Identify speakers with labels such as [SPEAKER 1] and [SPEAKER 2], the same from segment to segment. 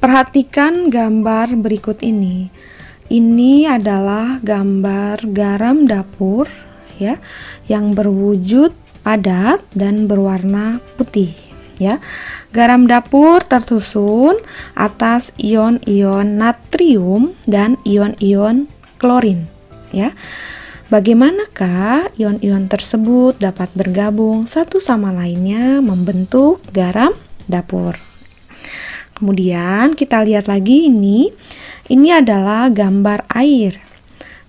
[SPEAKER 1] Perhatikan gambar berikut ini. Ini adalah gambar garam dapur ya, yang berwujud padat dan berwarna putih ya. Garam dapur tersusun atas ion-ion natrium dan ion-ion klorin ya. Bagaimanakah ion-ion tersebut dapat bergabung satu sama lainnya membentuk garam dapur? Kemudian kita lihat lagi ini adalah gambar air.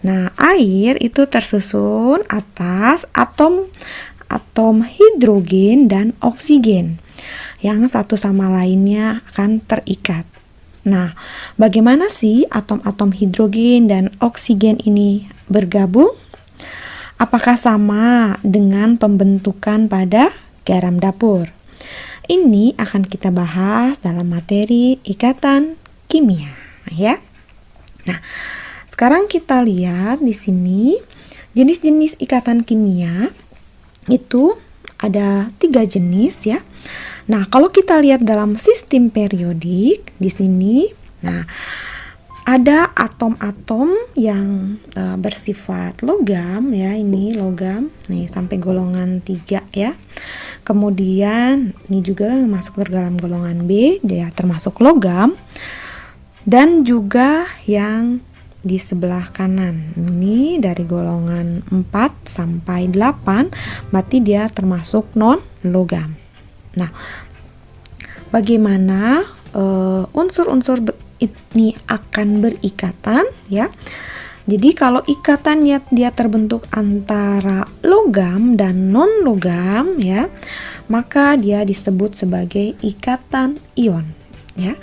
[SPEAKER 1] Nah, air itu tersusun atas atom hidrogen dan oksigen yang satu sama lainnya akan terikat. Nah, bagaimana sih atom-atom hidrogen dan oksigen ini bergabung? Apakah sama dengan pembentukan pada garam dapur? Ini akan kita bahas dalam materi ikatan kimia, ya. Nah, sekarang kita lihat di sini jenis-jenis ikatan kimia itu ada 3 jenis ya. Nah, kalau kita lihat dalam sistem periodik di sini, nah ada atom-atom yang bersifat logam ya, ini logam nih sampai golongan 3 ya. Kemudian ini juga masuk ke dalam golongan B, dia termasuk logam. Dan juga yang di sebelah kanan ini dari golongan 4 sampai 8, berarti dia termasuk non logam. Nah, bagaimana unsur-unsur ini akan berikatan ya. Jadi kalau ikatannya dia terbentuk antara logam dan non logam ya, maka dia disebut sebagai ikatan ion ya.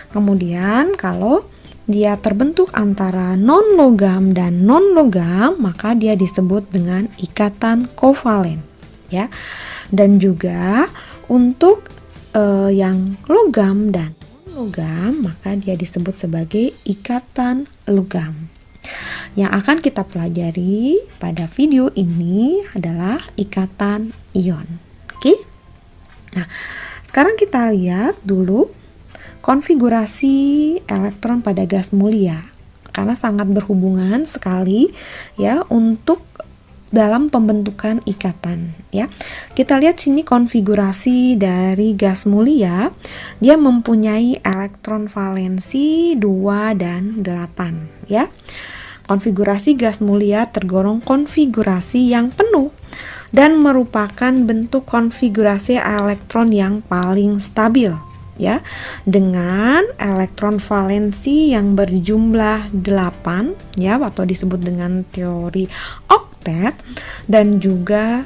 [SPEAKER 1] Kemudian kalau dia terbentuk antara non logam dan non logam, maka dia disebut dengan ikatan kovalen ya. Dan juga untuk yang logam dan logam, maka dia disebut sebagai ikatan logam. Yang akan kita pelajari pada video ini adalah ikatan ion. Oke? Nah, sekarang kita lihat dulu konfigurasi elektron pada gas mulia, karena sangat berhubungan sekali ya untuk dalam pembentukan ikatan ya. Kita lihat sini konfigurasi dari gas mulia, dia mempunyai elektron valensi 2 dan 8 ya. Konfigurasi gas mulia tergolong konfigurasi yang penuh dan merupakan bentuk konfigurasi elektron yang paling stabil ya, dengan elektron valensi yang berjumlah 8 ya, atau disebut dengan teori oktet, dan juga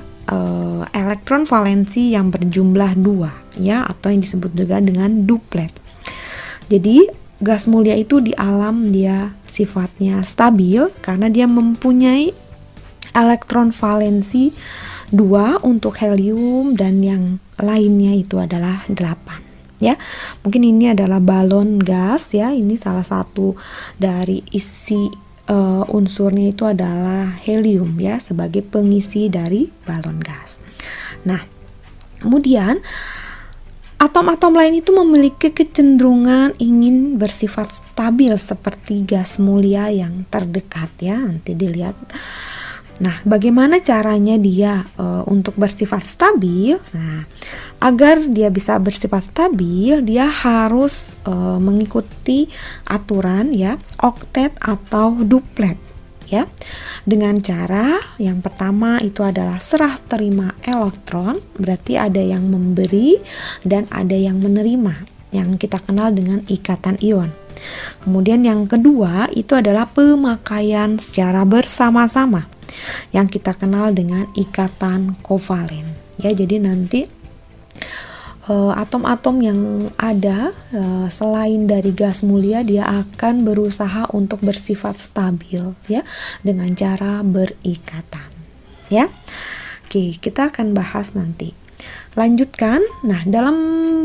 [SPEAKER 1] elektron valensi yang berjumlah 2 ya, atau yang disebut juga dengan duplet. Jadi gas mulia itu di alam dia sifatnya stabil karena dia mempunyai elektron valensi 2 untuk helium dan yang lainnya itu adalah 8 ya. Mungkin ini adalah balon gas ya, ini salah satu dari isi unsurnya itu adalah helium ya, sebagai pengisi dari balon gas. Nah, kemudian atom-atom lain itu memiliki kecenderungan ingin bersifat stabil seperti gas mulia yang terdekat ya, nanti dilihat. Nah, bagaimana caranya dia untuk bersifat stabil? Nah, agar dia bisa bersifat stabil, dia harus mengikuti aturan ya, oktet atau duplet ya. Dengan cara yang pertama itu adalah serah terima elektron, berarti ada yang memberi dan ada yang menerima, yang kita kenal dengan ikatan ion. Kemudian yang kedua itu adalah pemakaian secara bersama-sama, yang kita kenal dengan ikatan kovalen ya. Jadi nanti atom-atom yang ada selain dari gas mulia, dia akan berusaha untuk bersifat stabil ya, dengan cara berikatan ya. Oke, kita akan bahas nanti. Lanjutkan. Nah, dalam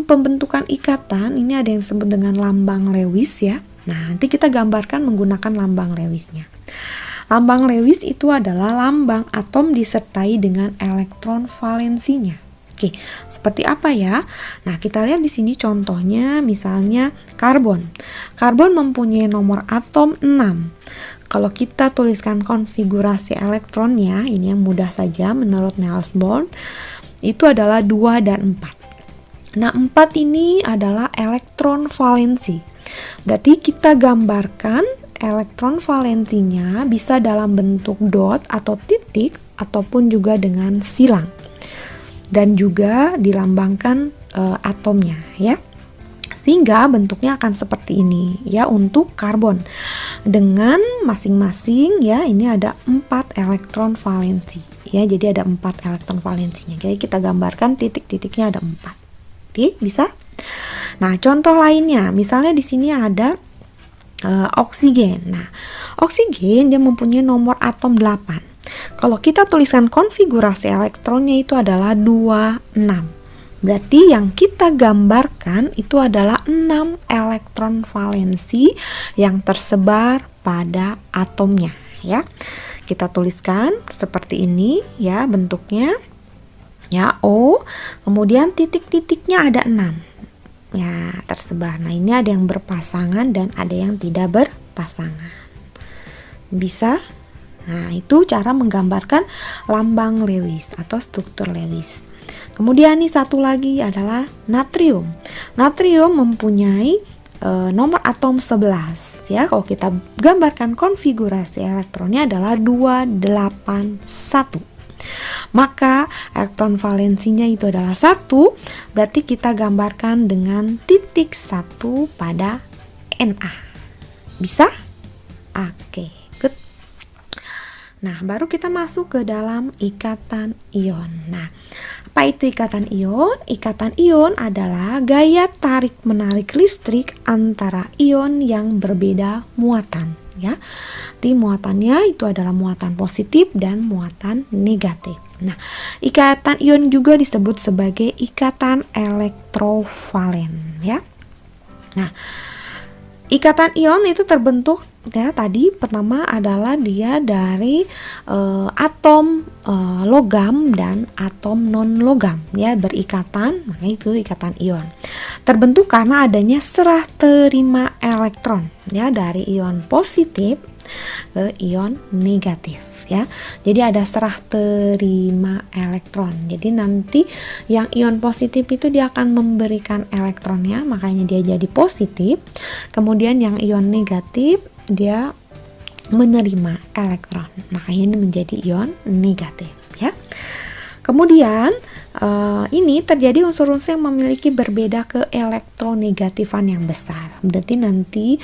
[SPEAKER 1] pembentukan ikatan ini ada yang disebut dengan lambang Lewis ya. Nah, nanti kita gambarkan menggunakan lambang Lewisnya. Lambang Lewis itu adalah lambang atom disertai dengan elektron valensinya Oke, seperti apa ya? Nah, kita lihat di sini contohnya misalnya karbon. Karbon mempunyai nomor atom 6. Kalau kita tuliskan konfigurasi elektronnya, ini yang mudah saja menurut Niels Bohr, itu adalah 2 dan 4. Nah, 4 ini adalah elektron valensi. Berarti kita gambarkan elektron valensinya bisa dalam bentuk dot atau titik ataupun juga dengan silang. Dan juga dilambangkan atomnya ya. Sehingga bentuknya akan seperti ini ya untuk karbon. Dengan masing-masing ya ini ada 4 elektron valensi ya. Jadi ada 4 elektron valensinya. Jadi kita gambarkan titik-titiknya ada 4. Oke, bisa? Nah, contoh lainnya misalnya di sini ada oksigen. Nah, oksigen dia mempunyai nomor atom 8. Kalau kita tuliskan konfigurasi elektronnya itu adalah 26. Berarti yang kita gambarkan itu adalah 6 elektron valensi yang tersebar pada atomnya ya. Kita tuliskan seperti ini ya bentuknya. Ya, O. Kemudian titik-titiknya ada 6. Ya, tersebar. Nah, ini ada yang berpasangan dan ada yang tidak berpasangan. Bisa? Nah, itu cara menggambarkan lambang Lewis atau struktur Lewis. Kemudian nih satu lagi adalah natrium. Natrium mempunyai nomor atom 11 ya. Kalau kita gambarkan konfigurasi elektronnya adalah 281. Maka elektron valensinya itu adalah 1, berarti kita gambarkan dengan titik 1 pada Na. Bisa? Oke, good. Nah, baru kita masuk ke dalam ikatan ion. Nah, apa itu ikatan ion? Ikatan ion adalah gaya tarik-menarik listrik antara ion yang berbeda muatan. Ya, di muatannya itu adalah muatan positif dan muatan negatif. Nah, ikatan ion juga disebut sebagai ikatan elektrovalen. Ya, nah, ikatan ion itu terbentuk ya tadi pertama adalah dia dari atom logam dan atom non logam ya berikatan, maka itu ikatan ion. Terbentuk karena adanya serah terima elektron ya dari ion positif ke ion negatif ya. Jadi ada serah terima elektron. Jadi nanti yang ion positif itu dia akan memberikan elektronnya, makanya dia jadi positif. Kemudian yang ion negatif dia menerima elektron, makanya ini menjadi ion negatif ya. Kemudian ini terjadi unsur-unsur yang memiliki berbeda keelektronegatifan yang besar. Berarti nanti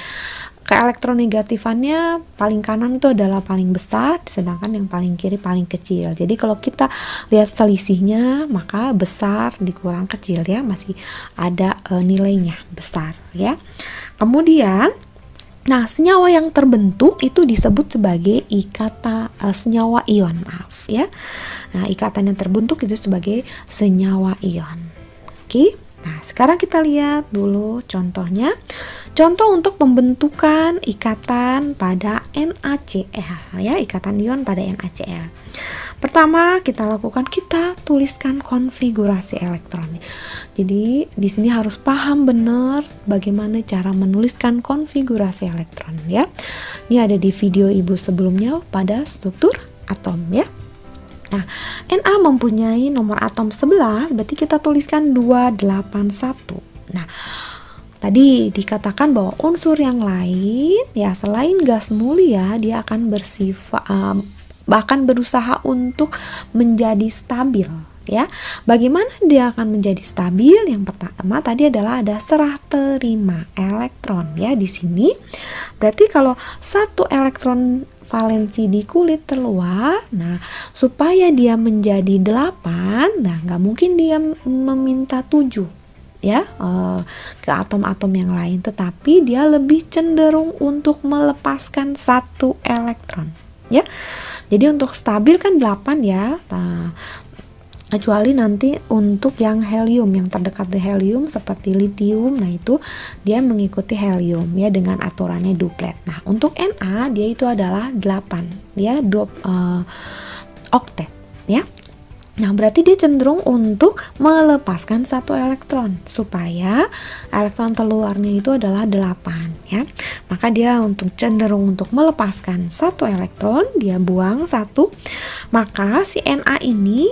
[SPEAKER 1] keelektronegatifannya paling kanan itu adalah paling besar, sedangkan yang paling kiri paling kecil. Jadi kalau kita lihat selisihnya, maka besar dikurang kecil ya, masih ada nilainya besar ya. Kemudian nah, senyawa yang terbentuk itu disebut sebagai senyawa ion, maaf ya. Nah, ikatan yang terbentuk itu sebagai senyawa ion. Oke. Nah, sekarang kita lihat dulu contohnya. Contoh untuk pembentukan ikatan pada NaCl ya, ikatan ion pada NaCl. Pertama, kita tuliskan konfigurasi elektron. Jadi, di sini harus paham benar bagaimana cara menuliskan konfigurasi elektron ya. Ini ada di video Ibu sebelumnya pada struktur atom ya. Nah, Na mempunyai nomor atom 11, berarti kita tuliskan 281. Nah, tadi dikatakan bahwa unsur yang lain ya selain gas mulia dia akan bahkan berusaha untuk menjadi stabil ya. Bagaimana dia akan menjadi stabil? Yang pertama tadi adalah ada serah terima elektron ya di sini. Berarti kalau satu elektron valensi di kulit terluar, nah supaya dia menjadi 8, nah nggak mungkin dia meminta 7 ya ke atom-atom yang lain, tetapi dia lebih cenderung untuk melepaskan 1 elektron ya. Jadi untuk stabil kan 8 ya. Nah, kecuali nanti untuk yang helium, yang terdekat di helium seperti litium, nah itu dia mengikuti helium ya dengan aturannya duplet. Nah, untuk Na dia itu adalah 8 ya, oktet ya. Nah, berarti dia cenderung untuk melepaskan satu elektron supaya elektron terluarnya itu adalah 8 ya. Maka dia untuk cenderung untuk melepaskan satu elektron, dia buang satu. Maka si Na ini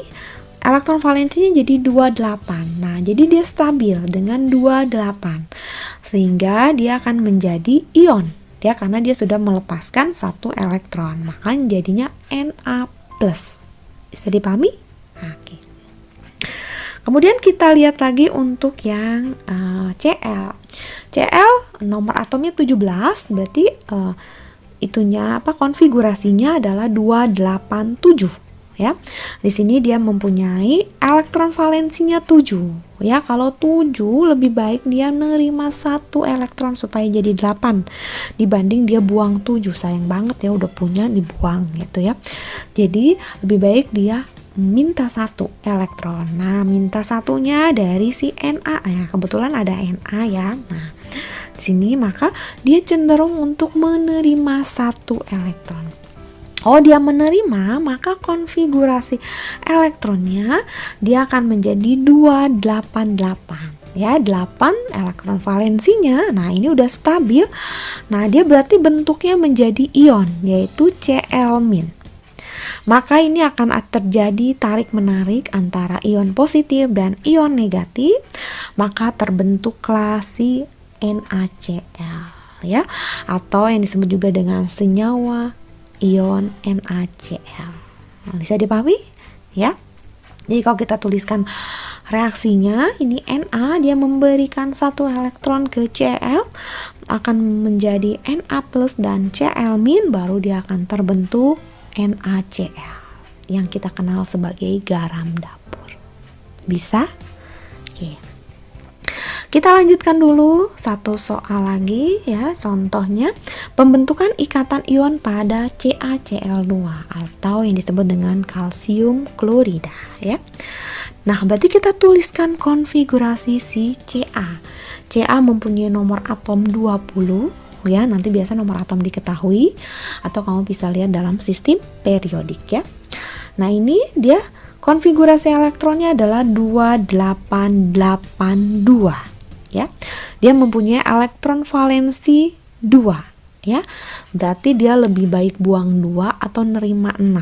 [SPEAKER 1] elektron valensinya jadi 28. Nah, jadi dia stabil dengan 28. Sehingga dia akan menjadi ion. Ya, karena dia sudah melepaskan satu elektron. Maka jadinya Na+. Bisa dipahami? Oke. Kemudian kita lihat lagi untuk yang Cl. Cl nomor atomnya 17, berarti itunya konfigurasinya adalah 287 ya. Di sini dia mempunyai elektron valensinya 7 ya. Kalau 7 lebih baik dia nerima satu elektron supaya jadi 8 dibanding dia buang 7. Sayang banget ya, udah punya dibuang gitu ya. Jadi lebih baik dia minta satu elektron. Nah, minta satunya dari si Na ya, kebetulan ada Na ya. Nah, di sini maka dia cenderung untuk menerima satu elektron. Oh, dia menerima, maka konfigurasi elektronnya dia akan menjadi 288 ya, 8 elektron valensinya. Nah, ini udah stabil. Nah, dia berarti bentuknya menjadi ion, yaitu Cl-. Maka ini akan terjadi tarik-menarik antara ion positif dan ion negatif, maka terbentuklah si NaCl ya, atau yang disebut juga dengan senyawa ion NaCl. Bisa dipahami ya? Jadi kalau kita tuliskan reaksinya, ini Na dia memberikan satu elektron ke Cl, akan menjadi Na+ dan Cl-, baru dia akan terbentuk NaCl yang kita kenal sebagai garam dapur. Bisa? Oke. Kita lanjutkan dulu satu soal lagi ya. Contohnya pembentukan ikatan ion pada CaCl2 atau yang disebut dengan kalsium klorida ya. Nah, berarti kita tuliskan konfigurasi si Ca. Ca mempunyai nomor atom 20 ya, nanti biasa nomor atom diketahui atau kamu bisa lihat dalam sistem periodik ya. Nah, ini dia konfigurasi elektronnya adalah 2882 ya. Dia mempunyai elektron valensi 2 ya. Berarti dia lebih baik buang 2 atau nerima 6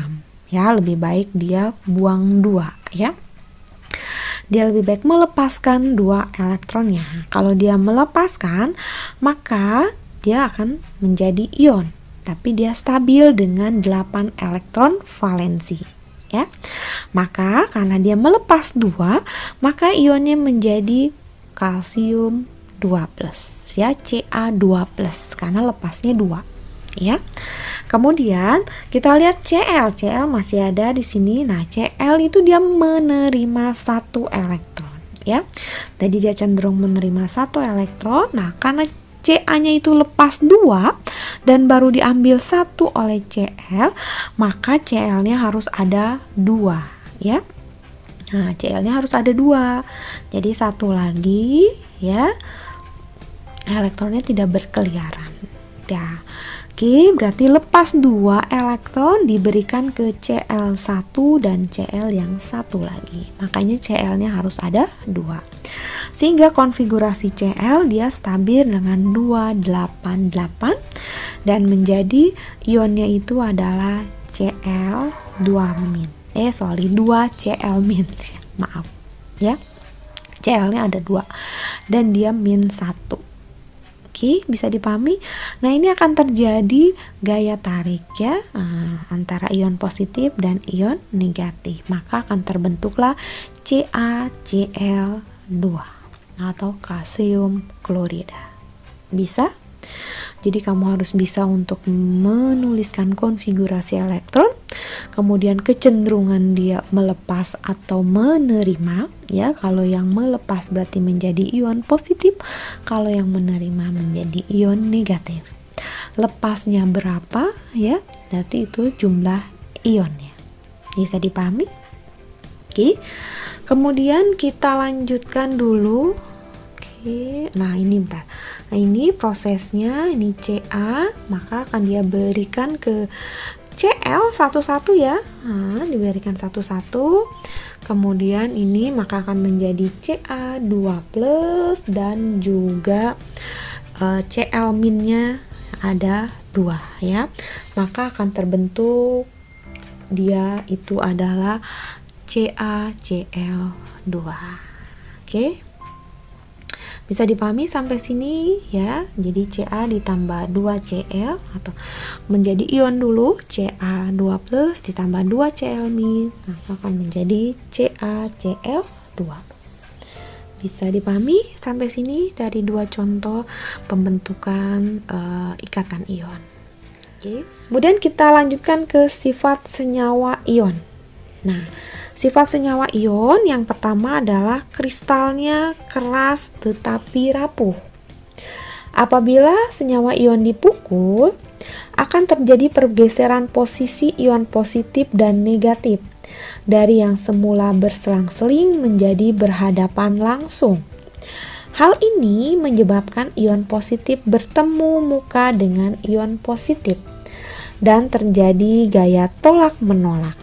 [SPEAKER 1] ya. Lebih baik dia buang 2 ya. Dia lebih baik melepaskan 2 elektronnya. Kalau dia melepaskan, maka dia akan menjadi ion, tapi dia stabil dengan 8 elektron valensi ya. Maka karena dia melepas 2, maka ionnya menjadi kalsium 2+ ya, Ca2+ karena lepasnya 2 ya. Kemudian kita lihat Cl. Cl masih ada di sini. Nah, Cl itu dia menerima satu elektron ya. Jadi dia cenderung menerima satu elektron. Nah, karena Ca-nya itu lepas 2 dan baru diambil satu oleh Cl, maka Cl-nya harus ada 2 ya. Nah, Cl-nya harus ada 2. Jadi satu lagi ya, elektronnya tidak berkeliaran ya. Oke, berarti lepas 2 elektron diberikan ke Cl1 dan Cl yang satu lagi. Makanya Cl-nya harus ada 2. Sehingga konfigurasi Cl dia stabil dengan 288 dan menjadi ionnya itu adalah Cl2-. 2Cl-. Maaf ya. Cl-nya ada 2 dan dia -1. Oke, bisa dipahami. Nah, ini akan terjadi gaya tarik ya antara ion positif dan ion negatif. Maka akan terbentuklah CaCl2 atau kalsium klorida. Bisa? Jadi kamu harus bisa untuk menuliskan konfigurasi elektron, kemudian kecenderungan dia melepas atau menerima ya. Kalau yang melepas berarti menjadi ion positif, kalau yang menerima menjadi ion negatif. Lepasnya berapa ya, berarti itu jumlah ionnya. Bisa dipahami? Oke. Kemudian kita lanjutkan dulu. Nah, ini bentar. Nah, ini prosesnya, ini Ca, maka akan dia berikan ke Cl satu-satu ya. Nah, diberikan satu-satu. Kemudian ini maka akan menjadi Ca2+ dan juga Cl minnya ada 2 ya. Maka akan terbentuk dia itu adalah CaCl2. Oke. Bisa dipahami sampai sini ya. Jadi Ca ditambah 2Cl atau menjadi ion dulu, Ca2+ ditambah 2Cl min, maka akan menjadi CaCl2. Bisa dipahami sampai sini dari 2 contoh pembentukan ikatan ion. Oke. Kemudian kita lanjutkan ke sifat senyawa ion. Nah, sifat senyawa ion yang pertama adalah kristalnya keras tetapi rapuh. Apabila senyawa ion dipukul, akan terjadi pergeseran posisi ion positif dan negatif dari yang semula berselang-seling menjadi berhadapan langsung. Hal ini menyebabkan ion positif bertemu muka dengan ion positif dan terjadi gaya tolak-menolak.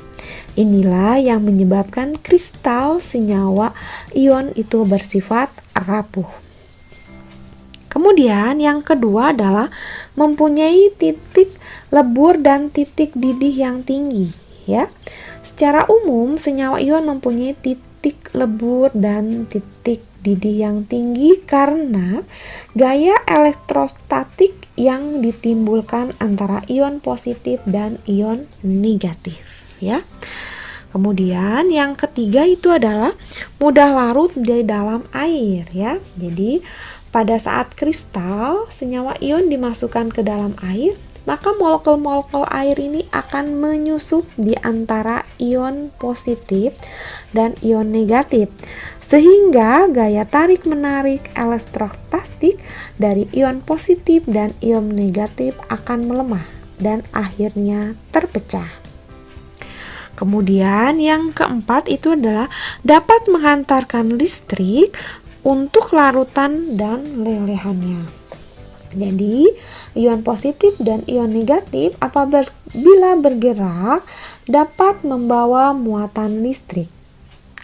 [SPEAKER 1] Inilah yang menyebabkan kristal senyawa ion itu bersifat rapuh. Kemudian yang kedua adalah mempunyai titik lebur dan titik didih yang tinggi ya. Secara umum senyawa ion mempunyai titik lebur dan titik didih yang tinggi karena gaya elektrostatik yang ditimbulkan antara ion positif dan ion negatif ya. Kemudian yang ketiga itu adalah mudah larut di dalam air ya. Jadi pada saat kristal senyawa ion dimasukkan ke dalam air, maka molekul-molekul air ini akan menyusup di antara ion positif dan ion negatif, sehingga gaya tarik-menarik elektrostatik dari ion positif dan ion negatif akan melemah dan akhirnya terpecah. Kemudian yang keempat itu adalah dapat menghantarkan listrik untuk larutan dan lelehannya. Jadi, ion positif dan ion negatif apabila bergerak dapat membawa muatan listrik.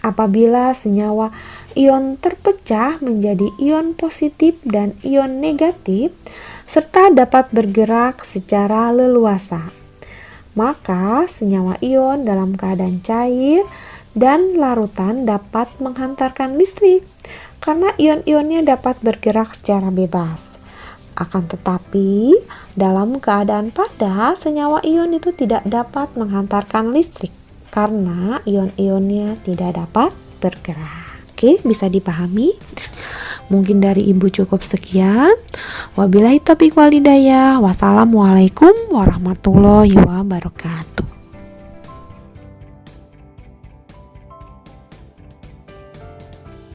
[SPEAKER 1] Apabila senyawa ion terpecah menjadi ion positif dan ion negatif serta dapat bergerak secara leluasa, maka senyawa ion dalam keadaan cair dan larutan dapat menghantarkan listrik karena ion-ionnya dapat bergerak secara bebas. Akan tetapi, dalam keadaan padat, senyawa ion itu tidak dapat menghantarkan listrik karena ion-ionnya tidak dapat bergerak. Oke, bisa dipahami? Mungkin dari Ibu cukup sekian. Wabillahi taufiq wal hidayah. Wassalamualaikum warahmatullahi wabarakatuh.